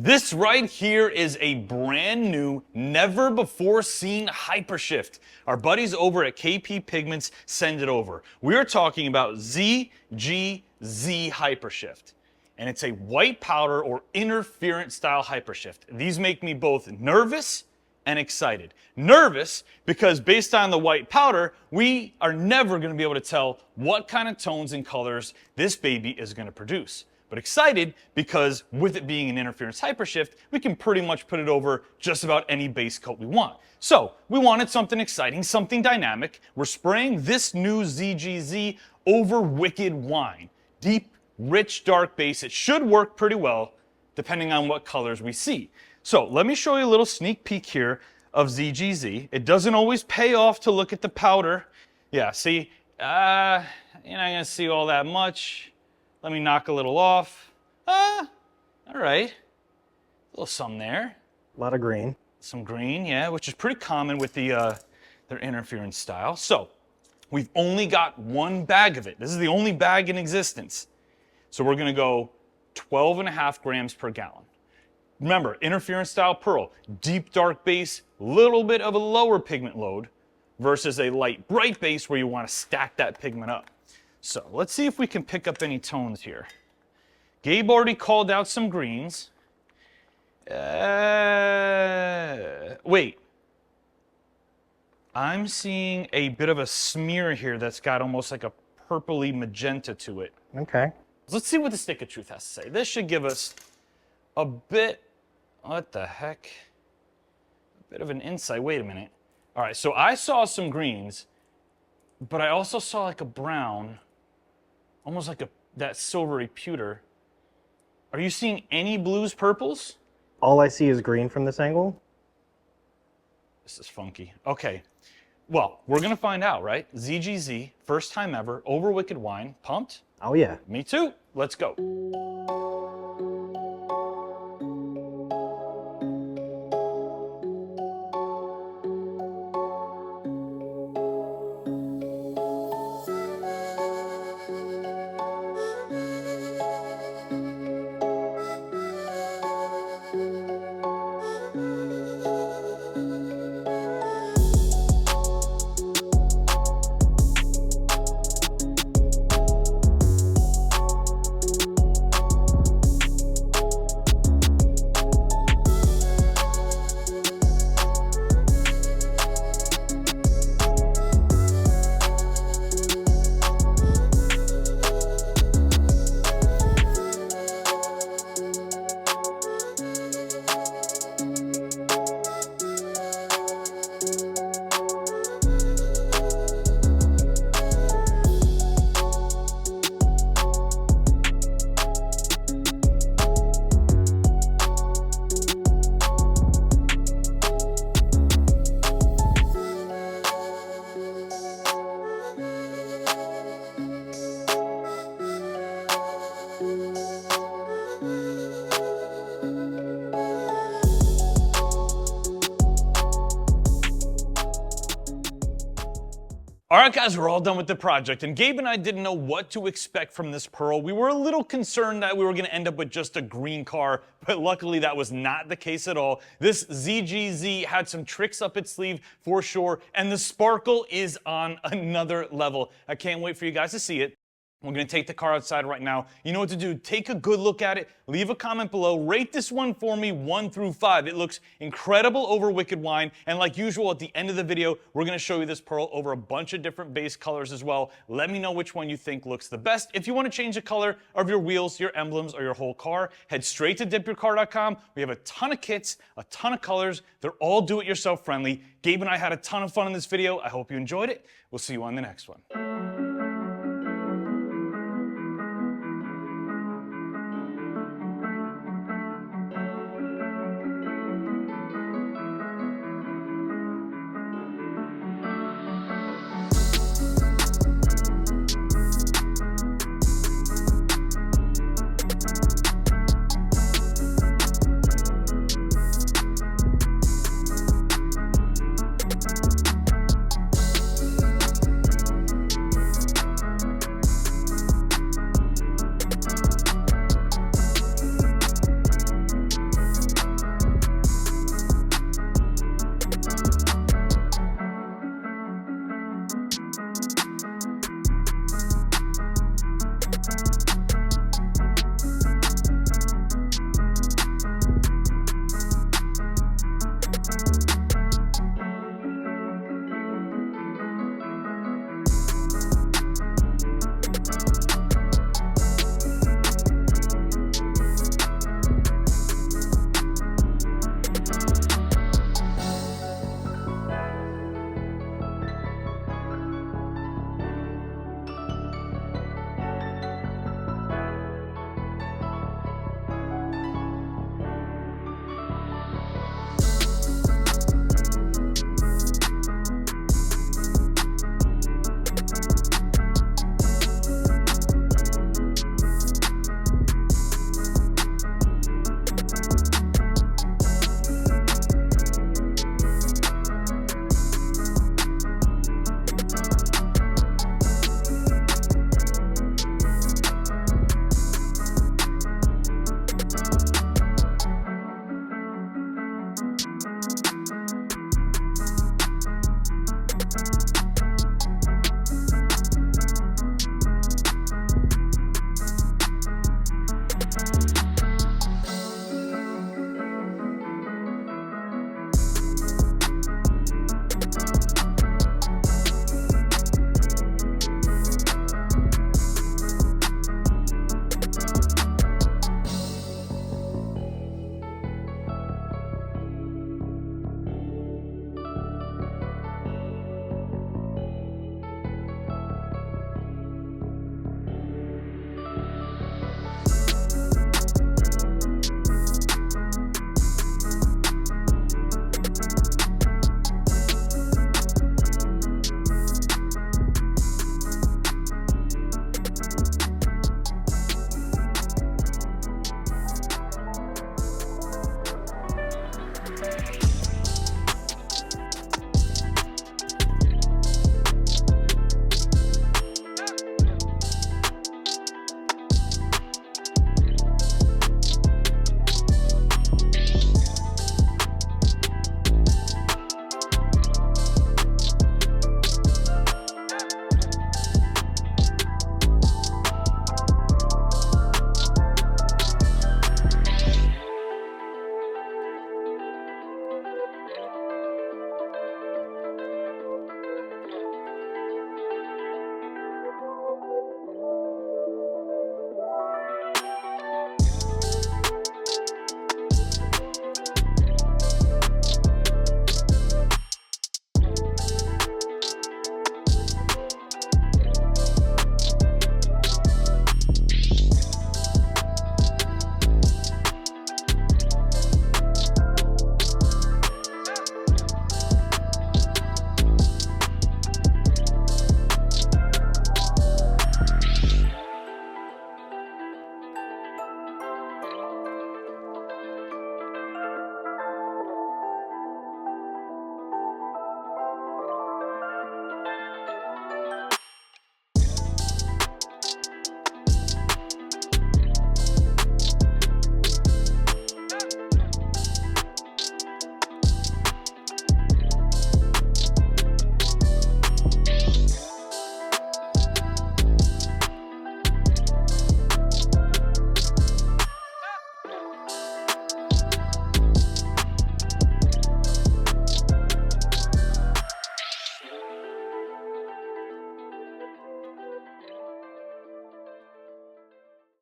This right here is a brand new, never before seen Hypershift. Our buddies over at KP Pigments send it over. We're talking about ZGZ Hypershift. And it's a white powder or interference style Hypershift. These make me both nervous and excited. Nervous because based on the white powder, we are never going to be able to tell what kind of tones and colors this baby is going to produce. But excited because with it being an interference Hypershift, we can pretty much put it over just about any base coat we want. So we wanted something exciting, something dynamic. We're spraying this new ZGZ over Wicked Wine. Deep, rich, dark base. It should work pretty well depending on what colors we see. So let me show you a little sneak peek here of ZGZ. It doesn't always pay off to look at the powder. Yeah, see, you're not gonna see all that much. Let me knock a little off. All right. A little some there. A lot of green. Some green, yeah, which is pretty common with their interference style. So we've only got one bag of it. This is the only bag in existence. So we're gonna go 12.5 grams per gallon. Remember, interference style pearl, deep dark base, little bit of a lower pigment load versus a light bright base where you wanna stack that pigment up. So let's see if we can pick up any tones here. Gabe already called out some greens. Wait. I'm seeing a bit of a smear here that's got almost like a purpley magenta to it. Okay. Let's see what the stick of truth has to say. This should give us a bit, what the heck? A bit of an insight. Wait a minute. All right, so I saw some greens, but I also saw like a brown, almost like that silvery pewter. Are you seeing any blues, purples? All I see is green from this angle. This is funky. Okay, well, we're gonna find out, right? ZGZ, first time ever, over Wicked Wine. Pumped? Oh yeah. Me too. Let's go. All right, guys, we're all done with the project, and Gabe and I didn't know what to expect from this pearl. We were a little concerned that we were gonna end up with just a green car, but luckily that was not the case at all. This ZGZ had some tricks up its sleeve for sure, and the sparkle is on another level. I can't wait for you guys to see it. We're gonna take the car outside right now. You know what to do. Take a good look at it. Leave a comment below. Rate this one for me 1 through 5. It looks incredible over Wicked Wine. And like usual, at the end of the video, we're gonna show you this pearl over a bunch of different base colors as well. Let me know which one you think looks the best. If you wanna change the color of your wheels, your emblems, or your whole car, head straight to DipYourCar.com. We have a ton of kits, a ton of colors. They're all do-it-yourself friendly. Gabe and I had a ton of fun in this video. I hope you enjoyed it. We'll see you on the next one.